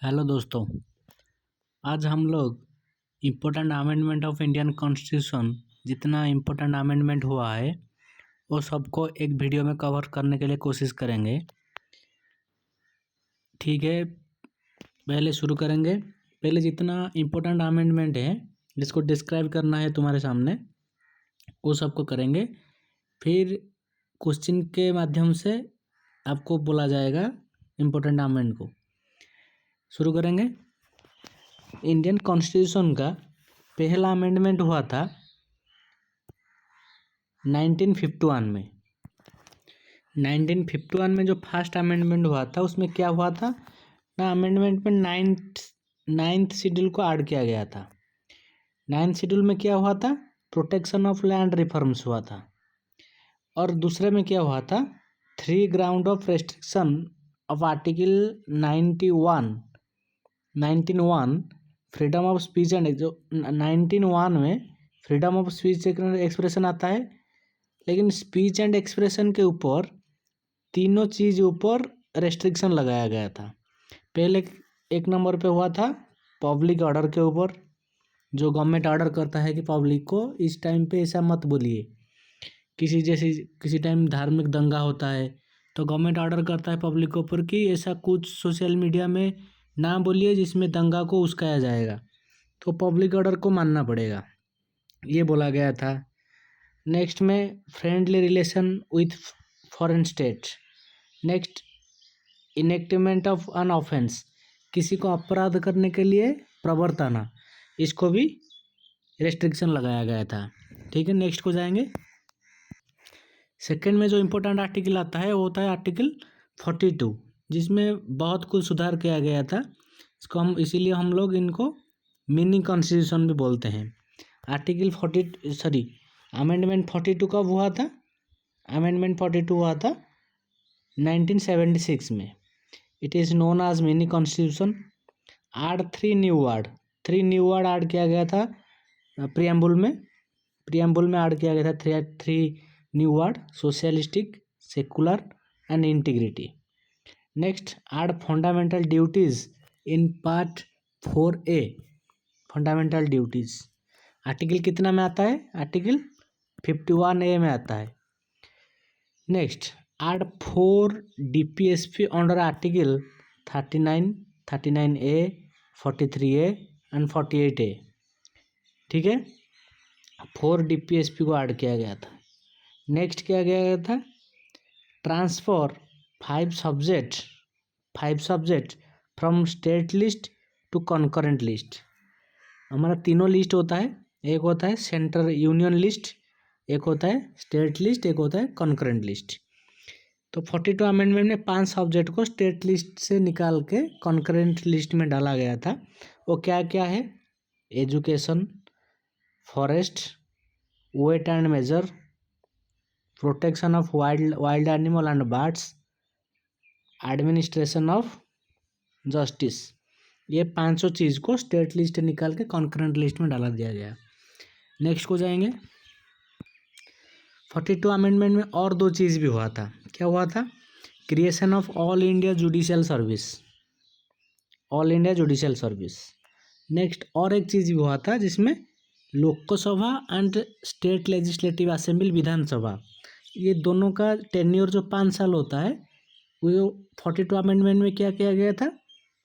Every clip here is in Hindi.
हेलो दोस्तों। आज हम लोग important amendment of Indian constitution जितना इम्पोर्टेंट अमेंडमेंट हुआ है वो सबको एक वीडियो में कवर करने के लिए कोशिश करेंगे। ठीक है, पहले शुरू करेंगे। पहले जितना इम्पोर्टेंट अमेंडमेंट है जिसको डिस्क्राइब करना है तुम्हारे सामने वो सबको करेंगे। फिर क्वेश्चन के माध्यम से आपको बोला जाएगा इम्पोर्टेंट अमेंडमेंट को। शुरू करेंगे। इंडियन कॉन्स्टिट्यूशन का पहला अमेंडमेंट हुआ था 1951 में। 1951 में जो फर्स्ट अमेंडमेंट हुआ था उसमें क्या हुआ था ना, अमेंडमेंट में नाइन्थ शेड्यूल को ऐड किया गया था। नाइन्थ शेड्यूल में क्या हुआ था, प्रोटेक्शन ऑफ लैंड रिफॉर्म्स हुआ था। और दूसरे में क्या हुआ था, 3 ground of restriction of article 1901 freedom of speech and जो 1901 में फ्रीडम ऑफ स्पीच एक्सप्रेशन आता है, लेकिन स्पीच एंड एक्सप्रेशन के ऊपर तीनों चीज़ ऊपर रेस्ट्रिक्शन लगाया गया था। पहले एक नंबर पे हुआ था पब्लिक ऑर्डर के ऊपर, जो गवर्नमेंट ऑर्डर करता है कि पब्लिक को इस टाइम पे ऐसा मत बोलिए। किसी टाइम धार्मिक दंगा होता है तो गवर्नमेंट ऑर्डर करता है पब्लिक के ऊपर कि ऐसा कुछ सोशल मीडिया में ना बोलिए जिसमें दंगा को उस्काया जाएगा, तो पब्लिक ऑर्डर को मानना पड़ेगा, ये बोला गया था। नेक्स्ट में friendly relation with foreign state. Next enactment of an offence, किसी को अपराध करने के लिए प्रवर्ताना, इसको भी रेस्ट्रिक्शन लगाया गया था। ठीक है, नेक्स्ट को जाएंगे। सेकंड में जो इम्पोर्टेंट आर्टिकल आता है वो होता है आर्टिकल 42, जिसमें बहुत कुछ सुधार किया गया था। इसको हम इसीलिए हम लोग इनको मिनी कॉन्स्टिट्यूशन भी बोलते हैं। अमेंडमेंट 42 कब हुआ था? अमेंडमेंट 42 हुआ था 1976 में। It is known as mini constitution. Add 3 new word add किया गया था प्रियम्बुल में ऐड किया गया था 3 new word, socialistic, secular and integrity. Next, add fundamental duties in part 4A, fundamental duties. Article कितना में आता है? आर्टिकल 51A में आता है। Next, add 4 DPSP under article 39, 39A, 43A and 48A। ठीक है, 4 DPSP को ऐड किया गया था। नेक्स्ट क्या किया गया था, transfer 5 subject from state list to concurrent list. हमारा तीनों लिस्ट होता है, एक होता है सेंट्रल यूनियन लिस्ट, एक होता है स्टेट लिस्ट, एक होता है कॉन्करेंट लिस्ट। तो 42 अमेंडमेंट में 5 सब्जेक्ट को स्टेट लिस्ट से निकाल के कॉन्करेंट लिस्ट में डाला गया था। वो क्या क्या है? Education, forest, weight and measure, protection of wild animal and birds, administration of justice. ये 500 चीज़ को स्टेट लिस्ट निकाल के कॉन्करेंट लिस्ट में डाला दिया गया। नेक्स्ट को जाएंगे। 42 अमेंडमेंट में और 2 चीज़ भी हुआ था। क्या हुआ था? Creation of all India judicial service. Next और एक चीज़ भी हुआ था जिसमें Lok Sabha and state legislative assembly, Vidhan Sabha, ये दोनों का टेन्योर जो 5 साल होता है, वो 42 अमेंडमेंट में क्या किया गया था,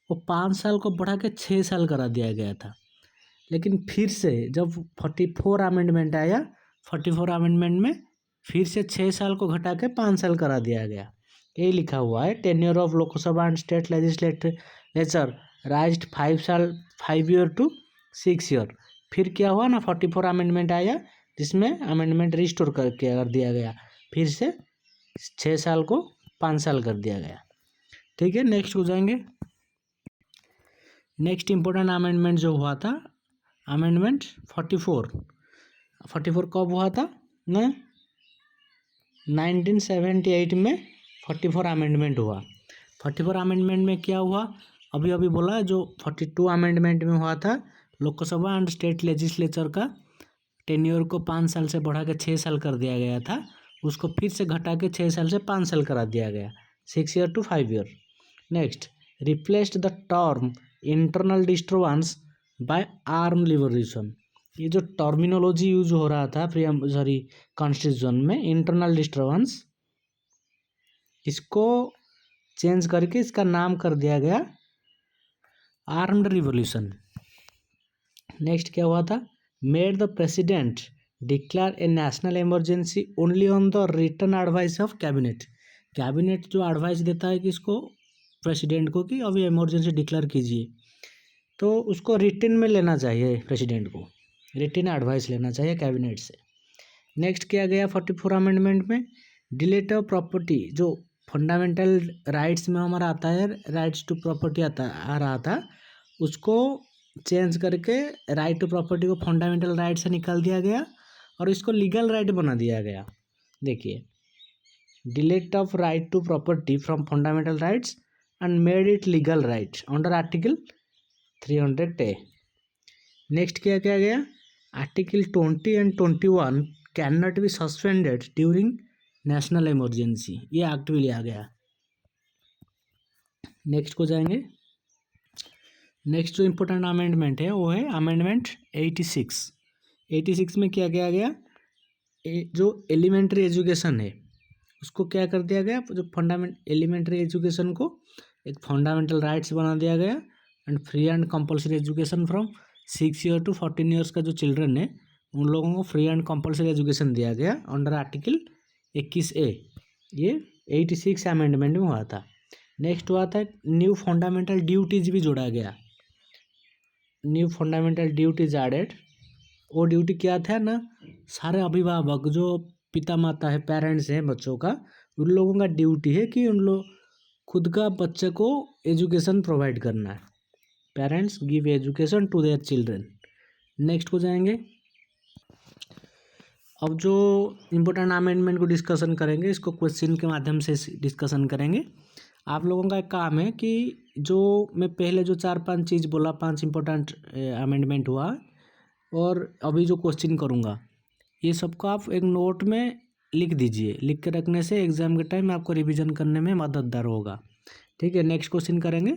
वो 5 साल को बढ़ा के 6 साल करा दिया गया था। लेकिन फिर से जब 44 अमेंडमेंट आया, 44 अमेंडमेंट में फिर से 6 साल को घटा के 5 साल करा दिया गया। यही लिखा हुआ है, tenure of Lok Sabha and state legislature raised 5 year to 6 year. फिर क्या हुआ ना, 44 अमेंडमेंट आया जिसमें अमेंडमेंट रिस्टोर कर दिया गया, फिर से 6 साल को 5 साल कर दिया गया। ठीक है, नेक्स्ट हो जाएंगे। नेक्स्ट इम्पोर्टेंट अमेंडमेंट जो हुआ था, अमेंडमेंट 44 कब हुआ था ना, 1978 में 44 अमेंडमेंट हुआ। 44 अमेंडमेंट में क्या हुआ, अभी बोला, जो 42 अमेंडमेंट में हुआ था लोकसभा एंड स्टेट लेजिस्लेचर का टेन्योर को 5 साल से बढ़ा के 6 साल कर दिया गया था, उसको फिर से घटा के 6 साल से 5 साल करा दिया गया, 6 year to 5 year. Next, replaced the term internal disturbance by arm revolution. ये जो टर्मिनोलॉजी यूज हो रहा था कॉन्स्टिट्यूशन में, इंटरनल डिस्टर्बेंस, इसको चेंज करके इसका नाम कर दिया गया आर्म्ड रिवॉल्यूशन। नेक्स्ट क्या हुआ था, made the president declare a national emergency only on the written advice of cabinet. Cabinet जो एडवाइस देता है कि इसको प्रेसिडेंट को कि अभी इमरजेंसी डिक्लेयर कीजिए, तो उसको रिटन में लेना चाहिए, प्रेसिडेंट को रिटन एडवाइस लेना चाहिए कैबिनेट से। नेक्स्ट किया गया 44 अमेंडमेंट में, डिलेट ऑफ प्रॉपर्टी, जो फंडामेंटल राइट्स में हमारा आता है, राइट्स टू प्रॉपर्टी आ रहा था, उसको चेंज करके राइट टू प्रॉपर्टी को फंडामेंटल राइट से निकाल दिया गया और इसको लीगल राइट बना दिया गया। देखिए, delete of right to property from fundamental rights and made it legal right under article 300A। Next क्या किया गया, article 20 and 21 can not be suspended during national emergency, ये एक्ट भी लिया गया। नेक्स्ट को जाएंगे, नेक्स्ट जो इम्पोर्टेंट अमेंडमेंट है वो है अमेंडमेंट 86। 86 में क्या किया गया, जो एलिमेंट्री एजुकेशन है उसको क्या कर दिया गया, जो एलिमेंट्री एजुकेशन को एक फंडामेंटल राइट्स बना दिया गया and free and compulsory education from 6 year to 14 years का जो चिल्ड्रन है उन लोगों को फ्री एंड कंपलसरी एजुकेशन दिया गया अंडर आर्टिकल 21A। ये 86 अमेंडमेंट में हुआ था। नेक्स्ट हुआ था न्यू फंडामेंटल ड्यूटीज भी जोड़ा गया, न्यू फंडामेंटल ड्यूटीज एडेड। वो ड्यूटी क्या था ना, सारे अभिभावक जो पिता माता है, पेरेंट्स हैं बच्चों का, उन लोगों का ड्यूटी है कि उन लोग खुद का बच्चे को एजुकेशन प्रोवाइड करना है। Parents give education to their children. Next को जाएंगे, अब जो इम्पोर्टेंट अमेंडमेंट को डिस्कशन करेंगे, इसको क्वेश्चन के माध्यम से डिस्कशन करेंगे। आप लोगों का एक काम है कि जो मैं पहले जो 4-5 चीज़ बोला, 5 इम्पोर्टेंट अमेंडमेंट हुआ और अभी जो क्वेश्चन करूँगा, ये सबको आप एक नोट में लिख दीजिए। लिख के रखने से एग्जाम के टाइम आपको रिवीजन करने में मददगार होगा। ठीक है, नेक्स्ट क्वेश्चन करेंगे,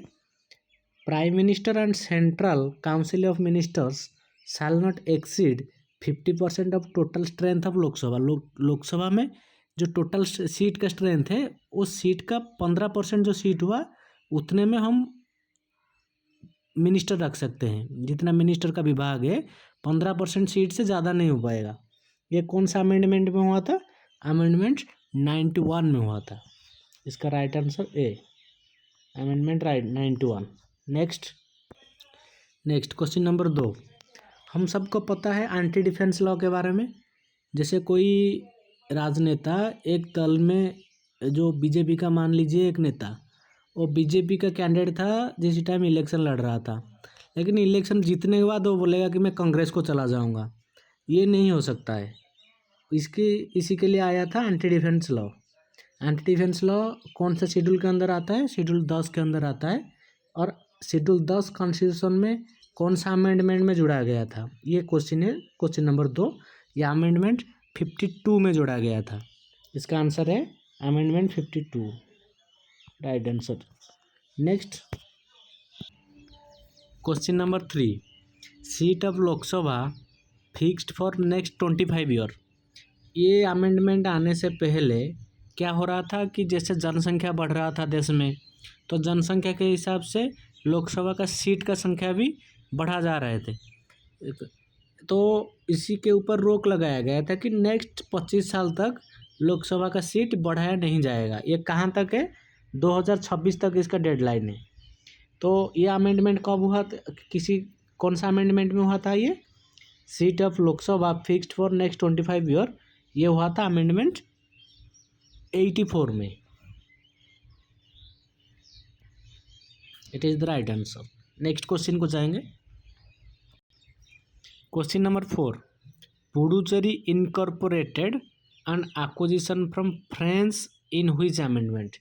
prime minister and central council of ministers shall not exceed 50% of total strength of Lok Sabha. Lok Sabha में जो टोटल सीट का स्ट्रेंथ है, उस सीट का 15% जो सीट हुआ उतने में हम मिनिस्टर रख सकते हैं। जितना मिनिस्टर का विभाग है 15% सीट से ज़्यादा नहीं हो पाएगा। ये कौन सा अमेंडमेंट में हुआ था, अमेंडमेंट 91 में हुआ था। इसका right answer A, amendment right 91। Next question number 2, हम सबको पता है एंटी डिफेंस लॉ के बारे में। जैसे कोई राजनेता एक दल में, जो बीजेपी का मान लीजिए एक नेता, वो बीजेपी का कैंडिडेट था जिस टाइम इलेक्शन लड़ रहा था, लेकिन इलेक्शन जीतने के बाद वो बोलेगा कि मैं कांग्रेस को चला जाऊंगा, ये नहीं हो सकता है। इसी के लिए आया था anti defence law. Anti defence law कौन सा शेड्यूल के अंदर आता है, शेड्यूल 10 के अंदर आता है। और शेड्यूल 10 कॉन्स्टिट्यूशन में कौन सा अमेंडमेंट में जोड़ा गया था, ये क्वेश्चन है, क्वेश्चन नंबर 2। ये अमेंडमेंट 52 में जोड़ा गया था। इसका आंसर है amendment 52, right answer. Next question number 3, seat of Lok Sabha fixed for next 25 year. ये अमेंडमेंट आने से पहले क्या हो रहा था कि जैसे जनसंख्या बढ़ रहा था देश में, तो जनसंख्या के हिसाब से लोकसभा का सीट का संख्या भी बढ़ा जा रहे थे। तो इसी के ऊपर रोक लगाया गया था कि नेक्स्ट 25 साल तक लोकसभा का सीट बढ़ाया नहीं जाएगा। ये कहाँ तक है, 2026 तक इसका डेडलाइन है। तो ये अमेंडमेंट कब हुआ, कौन सा अमेंडमेंट में हुआ था, ये seat of Lok Sabha fixed for next 25 year, ये हुआ था अमेंडमेंट 84 में। It is the right answer. Next question को जाएंगे, question number 4, Puducherry incorporated and acquisition from France in which amendment.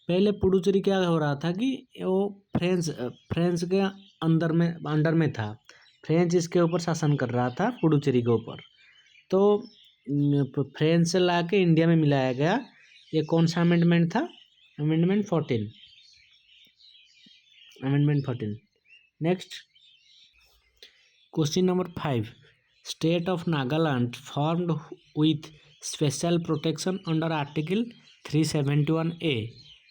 पहले पुडुचेरी क्या हो रहा था कि वो फ्रांस के अंडर में था। फ्रेंच इसके ऊपर शासन कर रहा था पुडुचेरी के ऊपर, तो फ्रांस से ला के इंडिया में मिलाया गया। ये कौन सा अमेंडमेंट था, amendment 14, amendment 14। Next question number 5, state of Nagaland formed with special protection under article 371A।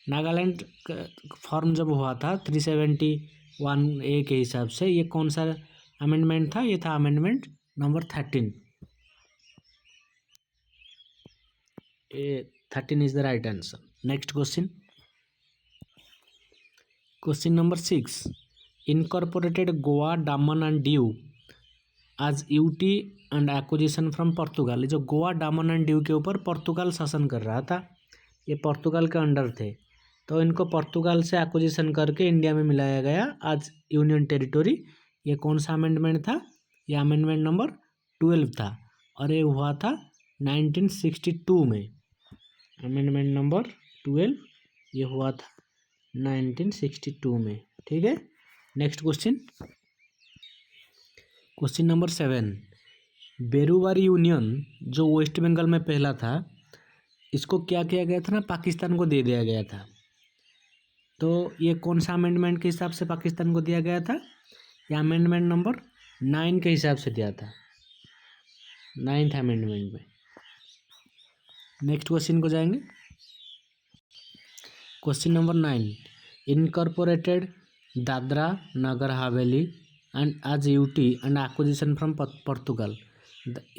Nagaland form जब हुआ था 371A के हिसाब से, ये कौन सा अमेंडमेंट था? ये था amendment number 13। 13 is the right answer. Next question number 6, incorporated Goa, Daman and Diu as UT and acquisition from Portugal. जो गोवा, डामन एंड दीव के ऊपर पोर्तुगाल शासन कर रहा था, ये पोर्तुगाल के अंडर थे, तो इनको पोर्तुगाल से एक्विजिशन करके इंडिया में मिलाया गया आज यूनियन टेरिटोरी। ये कौन सा अमेंडमेंट था? ये अमेंडमेंट नंबर 12 था और ये हुआ था 1962 में। अमेंडमेंट नंबर 12 ये हुआ था 1962 में। ठीक है, नेक्स्ट क्वेश्चन नंबर 7, बेरुवारी यूनियन जो वेस्ट बंगाल में पहला था, इसको क्या किया गया था ना, पाकिस्तान को दे दिया गया था। तो ये कौन सा अमेंडमेंट के हिसाब से पाकिस्तान को दिया गया था? ये अमेंडमेंट नंबर 9 के हिसाब से दिया था, 9th अमेंडमेंट में। नेक्स्ट क्वेश्चन को जाएंगे। Question number 9, incorporated Dadra Nagar Haveli and आज UT and acquisition from Portugal.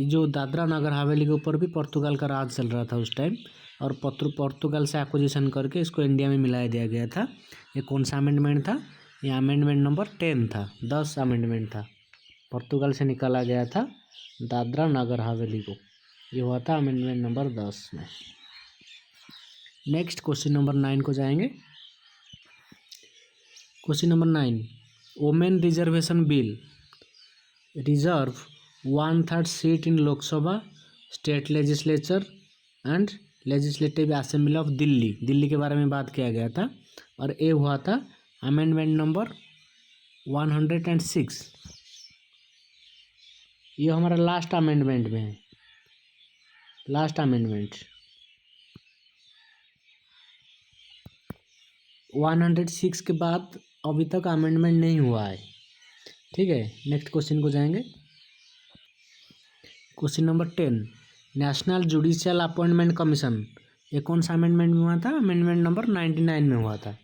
जो दादरा नगर हवेली के ऊपर भी पोर्तुगाल का राज चल रहा था उस टाइम, और पोर्तुगाल से एक्विजिशन करके इसको इंडिया में मिला दिया गया था। ये कौन सा अमेंडमेंट था? ये अमेंडमेंट नंबर 10 था, 10 अमेंडमेंट था। पोर्तुगाल से निकाला गया था दादरा नगर हवेली को, ये हुआ था अमेंडमेंट नंबर 10 में। नेक्स्ट क्वेश्चन नंबर 9 को जाएंगे। Question number 9, women reservation bill reserve 1/3 seat in Lok Sabha, state legislature and legislative assembly of Delhi. Delhi के बारे में बात किया गया था और ये हुआ था अमेंडमेंट नंबर 106। ये हमारा लास्ट अमेंडमेंट में है, लास्ट अमेंडमेंट 106 के बाद अभी तक अमेंडमेंट नहीं हुआ है। ठीक है, नेक्स्ट क्वेश्चन को जाएंगे। Question number 10, national judicial appointment commission, ये कौन सा अमेंडमेंट में हुआ था? अमेंडमेंट नंबर 99 में हुआ था।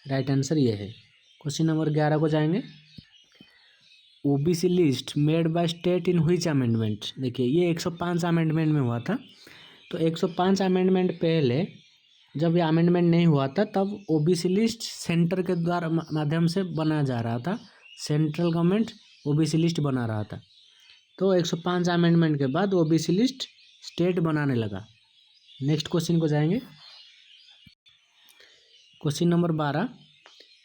राइट आंसर ये है। क्वेश्चन नंबर 11 को जाएंगे। OBC list made by state in which amendment. देखिए ये 105 अमेंडमेंट में हुआ था। तो 105 अमेंडमेंट पहले जब ये अमेंडमेंट नहीं हुआ था तब ओबीसी लिस्ट सेंटर के द्वारा माध्यम से बनाया जा रहा था, सेंट्रल गवर्नमेंट ओबीसी लिस्ट बना रहा था। तो 105 अमेंडमेंट के बाद ओबीसी लिस्ट स्टेट बनाने लगा। नेक्स्ट क्वेश्चन को जाएंगे। Question number 12,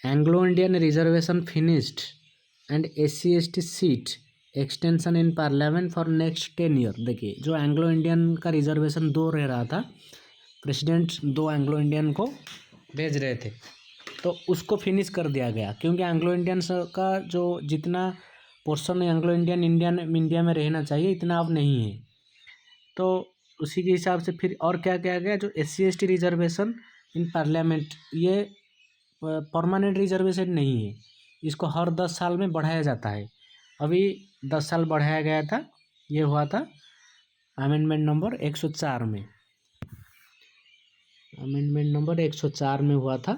Anglo Indian reservation finished and SC/ST seat extension in parliament for next 10 year. देखिए जो एंग्लो इंडियन का रिजर्वेशन 2 रह रहा था, प्रेसिडेंट 2 एंग्लो इंडियन को भेज रहे थे, तो उसको फिनिश कर दिया गया, क्योंकि एंग्लो इंडियंस का जो जितना पोर्शन एंग्लो इंडियन इंडिया में रहना चाहिए इतना अब नहीं है। तो उसी के हिसाब से फिर और क्या किया गया, जो SC/ST रिजर्वेशन इन पार्लियामेंट, ये परमानेंट रिजर्वेशन नहीं है, इसको हर 10 साल में बढ़ाया जाता है। अभी 10 साल बढ़ाया गया था, ये हुआ था अमेंडमेंट नंबर 104 में। अमेंडमेंट नंबर 104 में हुआ था।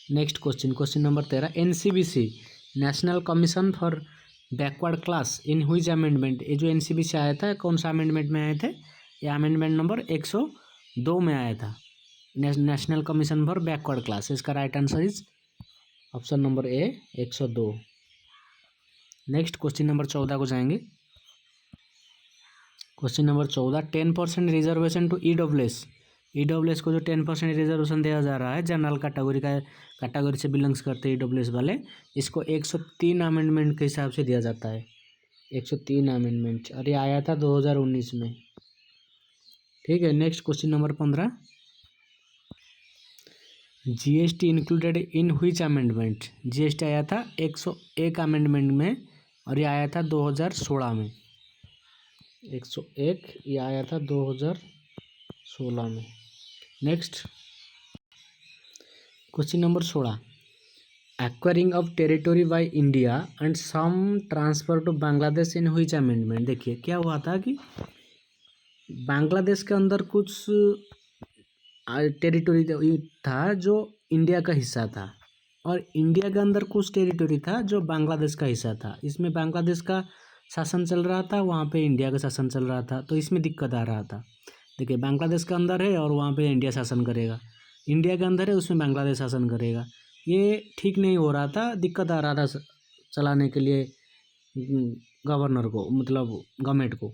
Next question number 13, NCBC national commission for backward class in which amendment. ये जो NCBC आया था कौन सा अमेंडमेंट में आए थे? ये अमेंडमेंट नंबर 102 में आया था, national commission for backward class. इसका right answer is option number A 102। Next question number 14 को जाएंगे। Question number 14, 10% reservation to EWS को जो 10% रिजर्वेशन दिया जा रहा है, जनरल कैटेगरी से बिलोंग्स करते हैं EWS वाले, इसको 103 अमेंडमेंट के हिसाब से दिया जाता है। 103 अमेंडमेंट, और ये आया था 2019 में। ठीक है, next question number 15, GST included in which amendment. GST आया था 101 अमेंडमेंट में और ये आया था 2016 में। 101 ये आया था 2016 में। Next question number 16, acquiring of territory by India and some transfer to Bangladesh in which amendment. देखिए क्या हुआ था कि बांग्लादेश के अंदर कुछ टेरिटोरी था जो इंडिया का हिस्सा था, और इंडिया के अंदर कुछ टेरिटोरी था जो बांग्लादेश का हिस्सा था। इसमें बांग्लादेश का शासन चल रहा था, वहाँ पे इंडिया का शासन चल रहा था, तो इसमें दिक्कत आ रहा था। देखिए बांग्लादेश के अंदर है और वहाँ पे इंडिया शासन करेगा, इंडिया के अंदर है उसमें बांग्लादेश शासन करेगा, ये ठीक नहीं हो रहा था, दिक्कत आ रहा था चलाने के लिए गवर्नर को, मतलब गवर्नमेंट को।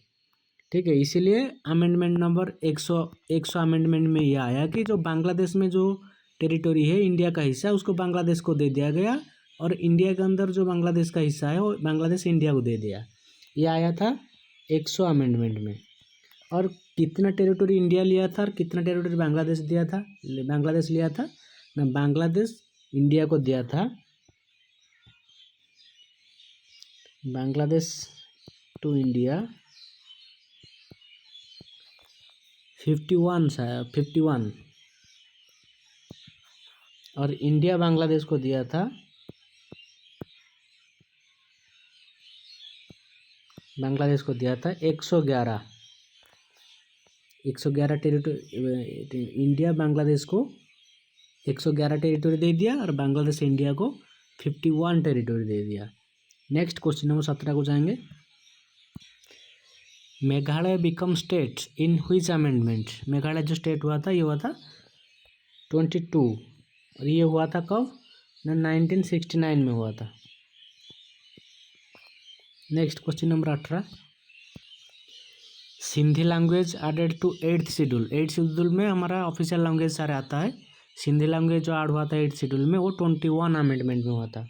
ठीक है, इसीलिए अमेंडमेंट नंबर 100 अमेंडमेंट में यह आया कि जो बांग्लादेश में जो टेरिटोरी है इंडिया का हिस्सा है उसको बांग्लादेश को दे दिया गया, और इंडिया के अंदर जो बांग्लादेश का हिस्सा है वो बांग्लादेश इंडिया को दे दिया। ये आया था 100 अमेंडमेंट में। और कितना टेरिटोरी इंडिया लिया था और कितना टेरिटोरी बांग्लादेश दिया था, बांग्लादेश लिया था ना, बांग्लादेश इंडिया को दिया था, बांग्लादेश टू इंडिया 51 और इंडिया बांग्लादेश को दिया था, बांग्लादेश को दिया था 111 टेरिटोरी। इंडिया बांग्लादेश को 111 टेरिटोरी दे दिया और बांग्लादेश इंडिया को 51 टेरिटोरी दे दिया। नेक्स्ट क्वेश्चन नंबर 17 को जाएंगे। Meghalaya become state in which amendment. Meghalaya जो स्टेट हुआ था ये हुआ था 22, और ये हुआ था कब ना 1969 में हुआ था। Next question number 18, Sindhi language added to 8th schedule. 8th schedule में हमारा ऑफिशियल लैंग्वेज सारे आता है, सिंधी लैंग्वेज जो ऐड हुआ था 8th शेड्यूल में वो 21 अमेंडमेंट में हुआ था।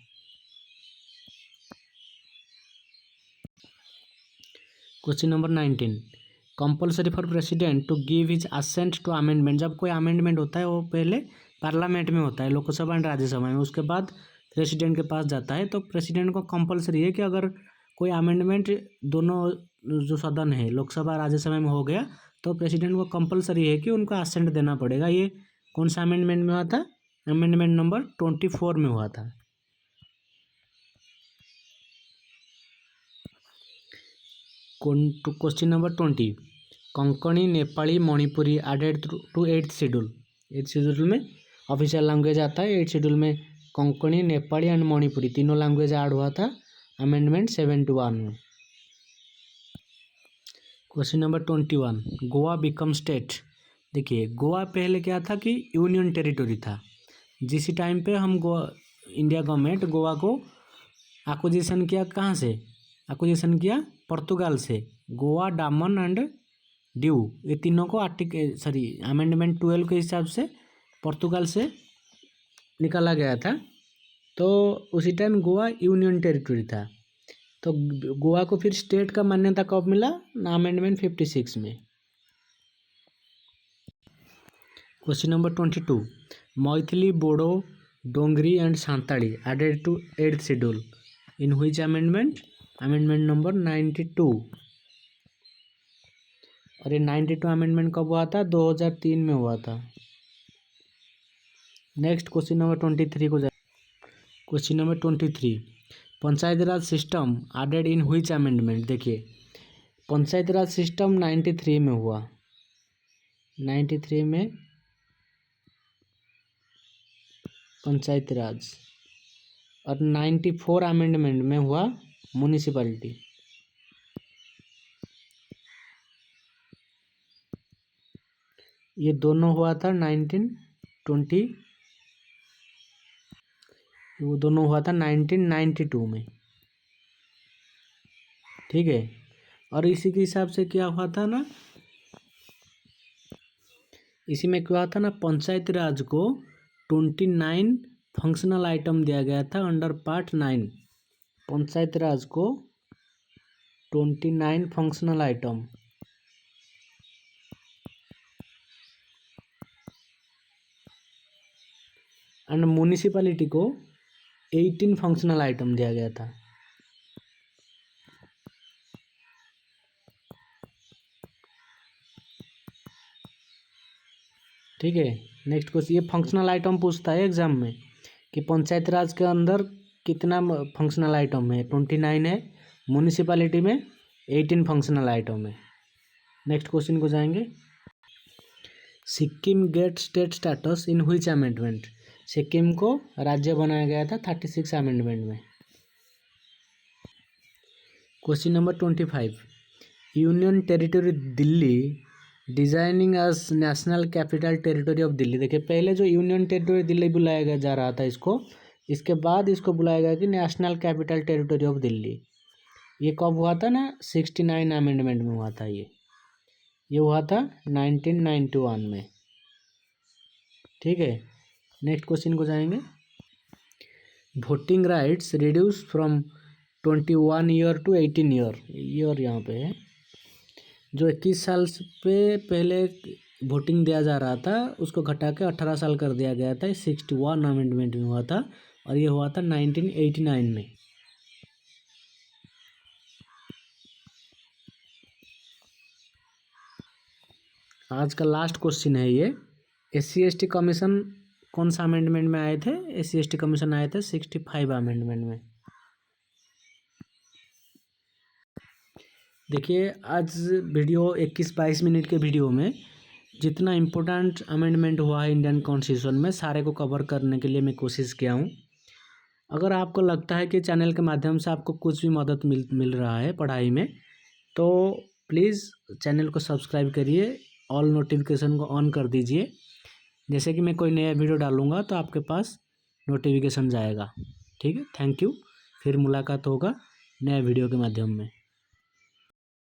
Question number 19, compulsory for president to give his assent to amendment. जब कोई अमेंडमेंट होता है वो पहले पार्लियामेंट में होता है, लोकसभा एंड राज्यसभा में, उसके बाद प्रेसिडेंट के पास जाता है। तो प्रेसिडेंट को कंपल्सरी है कि अगर कोई अमेंडमेंट दोनों जो सदन है लोकसभा राज्यसभा में हो गया तो प्रेसिडेंट को कंपल्सरी है कि उनको असेंट देना पड़ेगा। ये कौन सा अमेंडमेंट में हुआ था, अमेंडमेंट नंबर 24 में हुआ था। Question number 20, Konkani Nepali Manipuri added to 8th schedule. 8th schedule में ऑफिशियल लैंग्वेज आता है, 8th शेड्यूल में कोंकणी नेपाली एंड मणिपुरी तीनों लैंग्वेज ऐड हुआ था अमेंडमेंट 71 में। Question number 21, Goa become state. देखिए गोवा पहले क्या था कि यूनियन टेरिटोरी था, जिस टाइम पे हम इंडिया गवर्नमेंट गोवा को एक्विजिशन किया, कहाँ से एक्विजिशन किया, पुर्तगाल से। गोवा, डामन एंड ड्यू ये तीनों को अमेंडमेंट 12 के हिसाब से पुर्तगाल से निकाला गया था। तो उसी टाइम गोवा यूनियन टेरिटरी था, तो गोवा को फिर स्टेट का मान्यता कब मिला, अमेंडमेंट 56 में। Question number 22, Maithili, Bodo, Dogri and Santali added to 8th schedule in which amendment, amendment number 92। और ये 92 अमेंडमेंट कब हुआ था, 2003 में हुआ था। नेक्स्ट क्वेश्चन नंबर 23 को जाए। Question number 23, Panchayati Raj system added in which amendment. देखिए पंचायती राज सिस्टम 93 में हुआ, 93 में पंचायती राज, और 94 अमेंडमेंट में हुआ म्यूनिसिपैलिटी। ये दोनों हुआ था 1920, वो दोनों हुआ था 1992 में। ठीक है, और इसी के हिसाब से क्या हुआ था ना, इसी में क्या हुआ था ना, पंचायती राज को 29 फंक्शनल आइटम दिया गया था अंडर पार्ट 9। पंचायती राज को 29 फंक्शनल आइटम, एंड म्यूनिसिपैलिटी को 18 फंक्शनल आइटम दिया गया था। ठीक है। नेक्स्ट क्वेश्चन, ये फंक्शनल आइटम पूछता है एग्जाम में कि पंचायत राज के अंदर कितना फंक्शनल आइटम है। 29 है। म्यूनिसिपैलिटी में 18 फंक्शनल आइटम है। नेक्स्ट क्वेश्चन को जाएंगे, Sikkim get state status in which amendment. Sikkim को राज्य बनाया गया था 36 अमेंडमेंट में। Question number 25, union territory Delhi designing as national capital territory of Delhi. देखिए पहले जो यूनियन टेरिटरी दिल्ली बुलाया जा रहा था इसको, इसके बाद इसको बुलाया गया कि national capital territory of Delhi. ये कब हुआ था ना, 69 अमेंडमेंट में हुआ था। ये हुआ था 1991 में। ठीक है। नेक्स्ट क्वेश्चन को जाएंगे, voting rights reduce from 21 year to 18 year यहाँ पे है। जो 21 साल पे पहले वोटिंग दिया जा रहा था उसको घटा के 18 साल कर दिया गया था। 61 अमेंडमेंट में हुआ था और ये हुआ था 1989 में। आज का लास्ट क्वेश्चन है ये, SC/ST कमीशन कौन सा अमेंडमेंट में आए थे। SC/ST कमीशन आए थे 65 अमेंडमेंट में। देखिए आज वीडियो 21-22 मिनट के वीडियो में जितना इम्पोर्टेंट अमेंडमेंट हुआ है इंडियन कॉन्स्टिट्यूशन में सारे को कवर करने के लिए मैं कोशिश किया हूँ। अगर आपको लगता है कि चैनल के माध्यम से आपको कुछ भी मदद मिल रहा है पढ़ाई में, तो प्लीज़ चैनल को सब्सक्राइब करिए, ऑल नोटिफिकेशन को ऑन कर दीजिए। जैसे कि मैं कोई नया वीडियो डालूँगा तो आपके पास नोटिफिकेशन जाएगा। ठीक है, थैंक यू। फिर मुलाकात होगा नया वीडियो के माध्यम में।